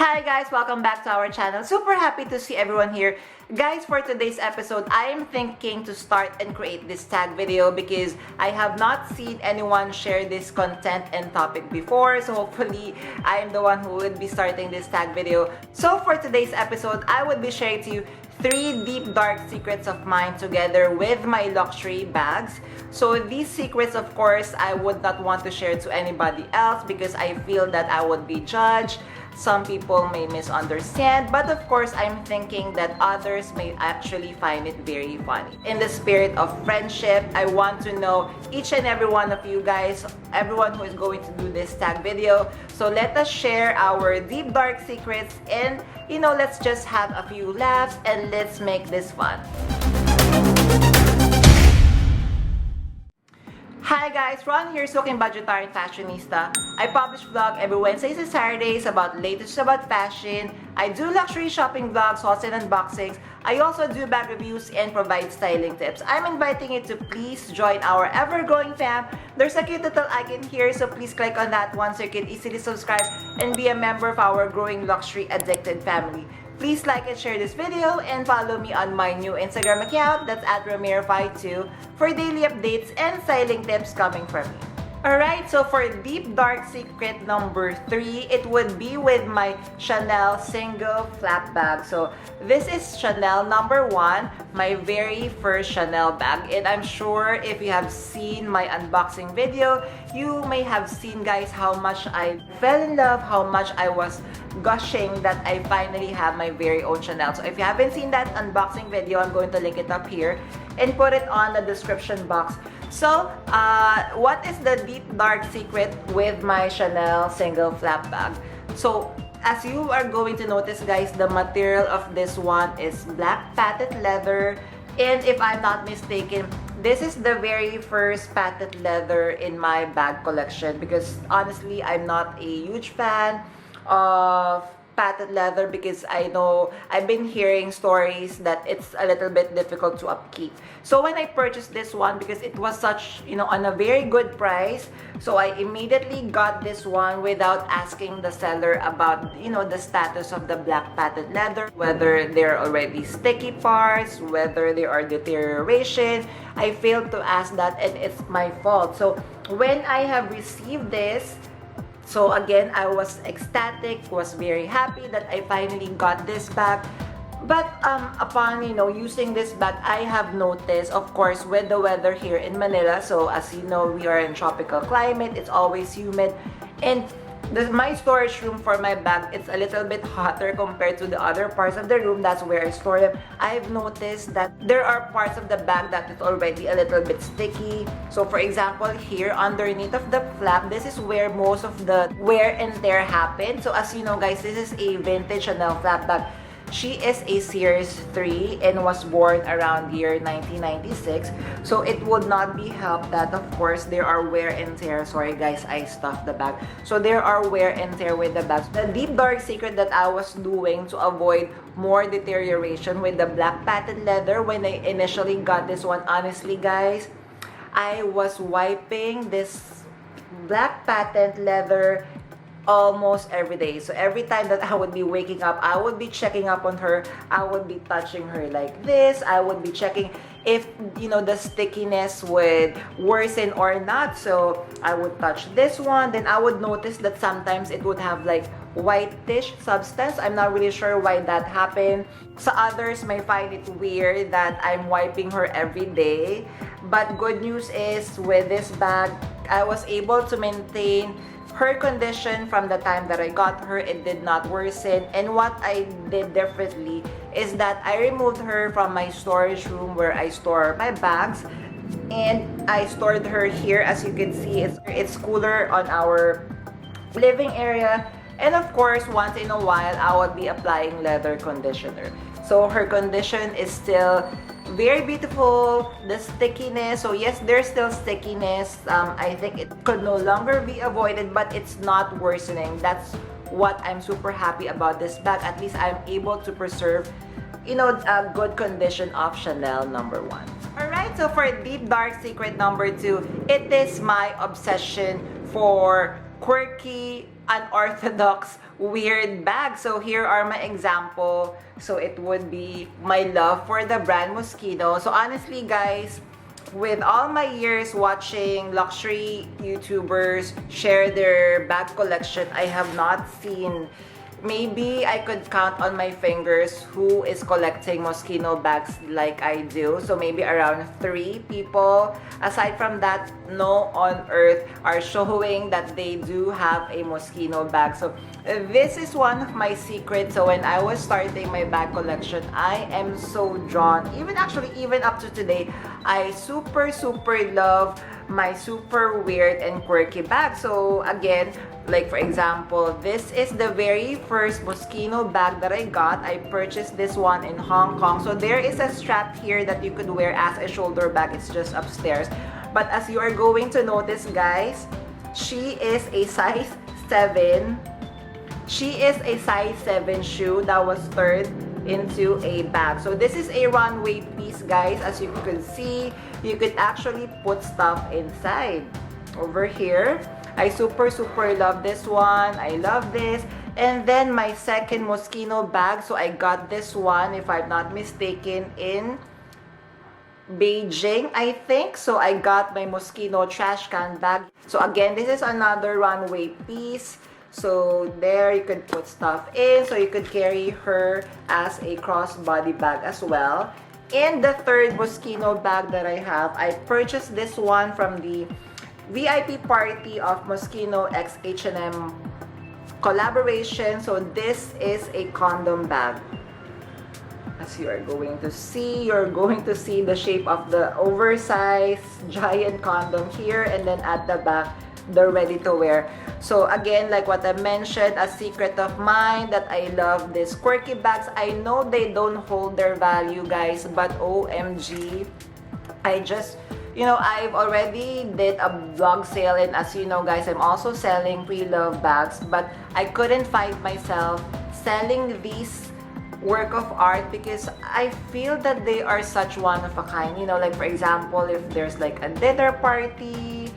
Hi guys, welcome back to our channel. Super happy to see everyone here. Guys, for today's episode, I am thinking to start and create this tag video because I have not seen anyone share this content and topic before. So hopefully, I am the one who would be starting this tag video. So for today's episode, I would be sharing to you 3 deep dark secrets of mine together with my luxury bags. So these secrets, of course, I would not want to share to anybody else because I feel that I would be judged. Some people may misunderstand, but of course, I'm thinking that others may actually find it very funny. In the spirit of friendship, I want to know each and every one of you guys, everyone who is going to do this tag video. So let us share our deep dark secrets and, let's just have a few laughs and let's make this fun. Hi guys, Ron here, Soaking Budgetarian Fashionista. I publish vlog every Wednesdays and Saturdays about latest about fashion. I do luxury shopping vlogs, hauls and unboxings. I also do bag reviews and provide styling tips. I'm inviting you to please join our ever-growing fam. There's a cute little icon here, so please click on that one so you can easily subscribe and be a member of our growing luxury addicted family. Please like and share this video and follow me on my new Instagram account, that's at Ramir52, for daily updates and styling tips coming from me. Alright, so for deep dark secret number 3, it would be with my Chanel single flap bag. So this is Chanel number 1, my very first Chanel bag. And I'm sure if you have seen my unboxing video, you may have seen guys how much I fell in love, how much I was gushing that I finally have my very own Chanel. So if you haven't seen that unboxing video, I'm going to link it up here and put it on the description box. So, what is the deep dark secret with my Chanel single flap bag? So, as you are going to notice guys, the material of this one is black patent leather. And if I'm not mistaken, this is the very first patent leather in my bag collection because honestly, I'm not a huge fan of patent leather because I know I've been hearing stories that it's a little bit difficult to upkeep. So when I purchased this one, because it was such, on a very good price, so I immediately got this one without asking the seller about, the status of the black patent leather, whether there are already sticky parts, whether there are deterioration. I failed to ask that and it's my fault. So when I have received this, so again, I was ecstatic, was very happy that I finally got this bag. But upon, using this bag, I have noticed, of course, with the weather here in Manila, so as you know, we are in tropical climate, it's always humid. And my storage room for my bag, it's a little bit hotter compared to the other parts of the room. That's where I store them. I've noticed that there are parts of the bag that is already a little bit sticky. So for example, here underneath of the flap, this is where most of the wear and tear happen. So as you know guys, this is a vintage Chanel flap bag. She is a Series 3 and was born around year 1996. So it would not be helped that, of course, there are wear and tear. Sorry guys, I stuffed the bag. So there are wear and tear with the bag. The deep dark secret that I was doing to avoid more deterioration with the black patent leather when I initially got this one, honestly guys, I was wiping this black patent leather almost every day. So every time that I would be waking up, I would be checking up on her. I would be touching her like this. I would be checking if the stickiness would worsen or not. So I would touch this one, then I would notice that sometimes it would have like whitish substance. I'm not really sure why that happened. So others may find it weird that I'm wiping her every day, but good news is with this bag, I was able to maintain her condition from the time that I got her. It did not worsen. And what I did differently is that I removed her from my storage room where I store my bags, and I stored her here. As you can see, it's cooler on our living area. And of course, once in a while, I would be applying leather conditioner. So her condition is still very beautiful. The stickiness, so yes, there's still stickiness. I think it could no longer be avoided, but it's not worsening. That's what I'm super happy about this bag. At least I'm able to preserve, a good condition of Chanel number 1. Alright, so for deep dark secret number 2, it is my obsession for quirky unorthodox, weird bag. So here are my example. So it would be my love for the brand Moschino. So honestly, guys, with all my years watching luxury YouTubers share their bag collection, I have not seen, maybe I could count on my fingers who is collecting Moschino bags like I do. So maybe around 3 people. Aside from that, no on earth are showing that they do have a Moschino bag. So this is one of my secrets. So when I was starting my bag collection, I am so drawn. Even up to today, I super love my super weird and quirky bag. So again, like for example, this is the very first Moschino bag that I got. I purchased this one in Hong Kong. So there is a strap here that you could wear as a shoulder bag. It's just upstairs. But as you are going to notice, guys, she is a size 7. She is a size 7 shoe that was turned into a bag. So this is a runway piece, guys. As you could see, you could actually put stuff inside. Over here, I super love this one. I love this. And then my second Moschino bag. So I got this one, if I'm not mistaken, in Beijing, I think. So I got my Moschino trash can bag. So again, this is another runway piece. So there you could put stuff in. So you could carry her as a crossbody bag as well. And the third Moschino bag that I have, I purchased this one from the VIP party of Moschino x H&M collaboration. So this is a condom bag. As you are going to see, you're going to see the shape of the oversized giant condom here, and then at the back, the ready to wear. So again, like what I mentioned, a secret of mine that I love these quirky bags. I know they don't hold their value, guys, but OMG, I just, you know, I've already did a vlog sale, and as you know, guys, I'm also selling pre-love bags, but I couldn't find myself selling these work of art because I feel that they are such one of a kind. You know, like for example, if there's like a dinner party,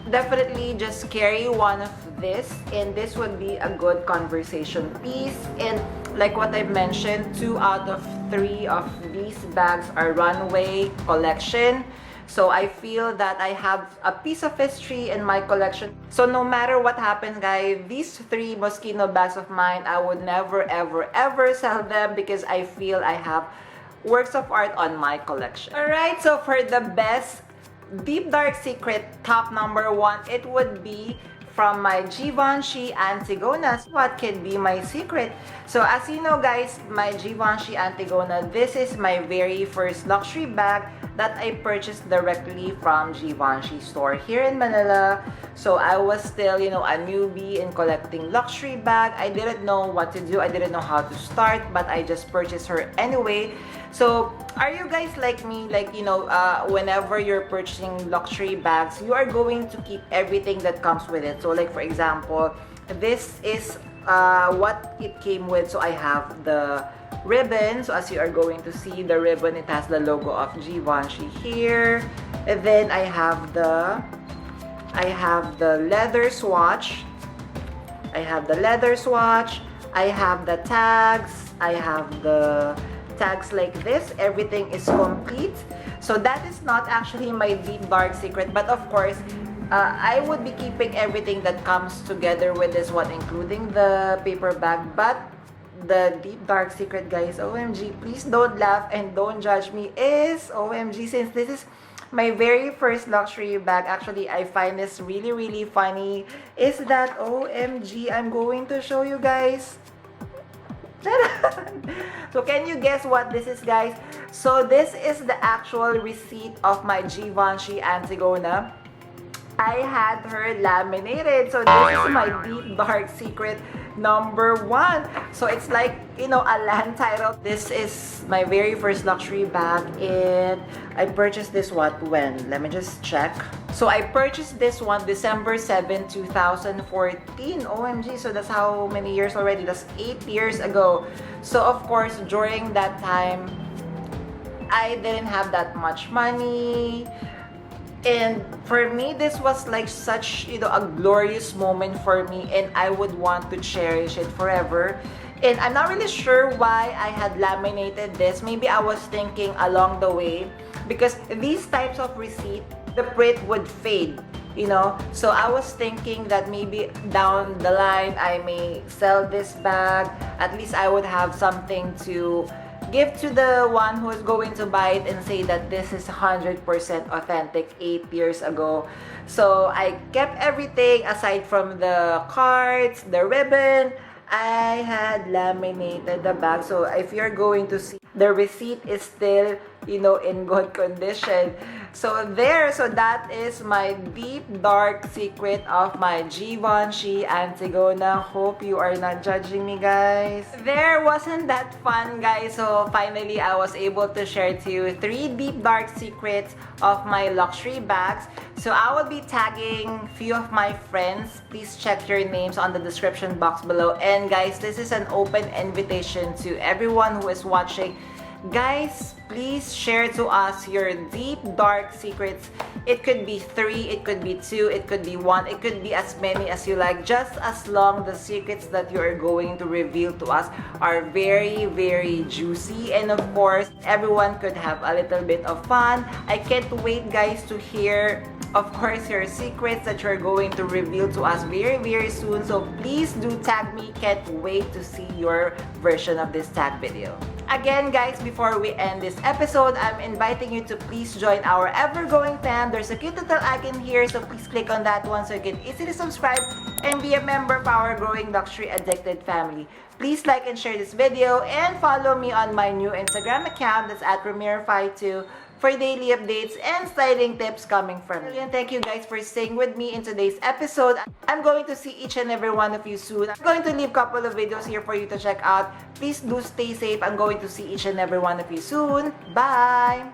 definitely just carry one of this, and this would be a good conversation piece. And like what I mentioned, 2 out of 3 of these bags are runway collection. So I feel that I have a piece of history in my collection. So no matter what happens, guys, these 3 Moschino bags of mine, I would never ever sell them because I feel I have works of art on my collection. Alright, so for the best deep dark secret, top number 1, it would be from my Givenchy Antigona. What can be my secret? So as you know, guys, my Givenchy Antigona, this is my very first luxury bag that I purchased directly from Givenchy store here in Manila. So I was still, you know, a newbie in collecting luxury bag. I didn't know what to do. I didn't know how to start, but I just purchased her anyway. So are you guys like me, like, you know, whenever you're purchasing luxury bags, you are going to keep everything that comes with it? So like for example, this is what it came with. So I have the ribbon. So as you are going to see, the ribbon, it has the logo of Givenchy here. And then I have the leather swatch. I have the leather swatch. I have the tags. I have the tags like this. Everything is complete. So that is not actually my deep dark secret, but of course, I would be keeping everything that comes together with this one, including the paper bag. But the deep dark secret, guys, OMG, please don't laugh and don't judge me, is OMG, since this is my very first luxury bag, actually I find this really funny, is that OMG, I'm going to show you guys. So can you guess what this is, guys? So this is the actual receipt of my Givenchy Antigona. I had her laminated. So this is my deep dark secret number 1. So it's like, you know, a land title. This is my very first luxury bag, and I purchased this when? Let me just check. So I purchased this one December 7, 2014. OMG, so that's how many years already? That's 8 years ago. So of course, during that time, I didn't have that much money. And for me, this was like such, a glorious moment for me, and I would want to cherish it forever. And I'm not really sure why I had laminated this. Maybe I was thinking along the way, because these types of receipt, the print would fade. So I was thinking that maybe down the line I may sell this bag. At least I would have something to give to the one who is going to buy it and say that this is 100% authentic 8 years ago. So I kept everything aside from the cards, the ribbon. I had laminated the bag, so if you're going to see, the receipt is still, in good condition. So that is my deep dark secret of my Givenchy Antigona. Hope you are not judging me, guys. There, wasn't that fun, guys? So finally I was able to share to you 3 deep dark secrets of my luxury bags. So I will be tagging few of my friends. Please check your names on the description box below. And guys, this is an open invitation to everyone who is watching. Guys, please share to us your deep dark secrets. It could be 3, it could be 2, it could be 1, it could be as many as you like, just as long the secrets that you are going to reveal to us are very, very juicy. And of course, everyone could have a little bit of fun. I can't wait, guys, to hear, of course, your secrets that you're going to reveal to us very, very soon. So please do tag me. Can't wait to see your version of this tag video. Again, guys, before we end this episode, I'm inviting you to please join our ever-growing fam. There's a cute little icon here, so please click on that one so you can easily subscribe and be a member of our growing luxury addicted family. Please like and share this video and follow me on my new Instagram account, that's at Premierify2, for daily updates and styling tips coming from me. And thank you guys for staying with me in today's episode. I'm going to see each and every one of you soon. I'm going to leave a couple of videos here for you to check out. Please do stay safe. I'm going to see each and every one of you soon. Bye!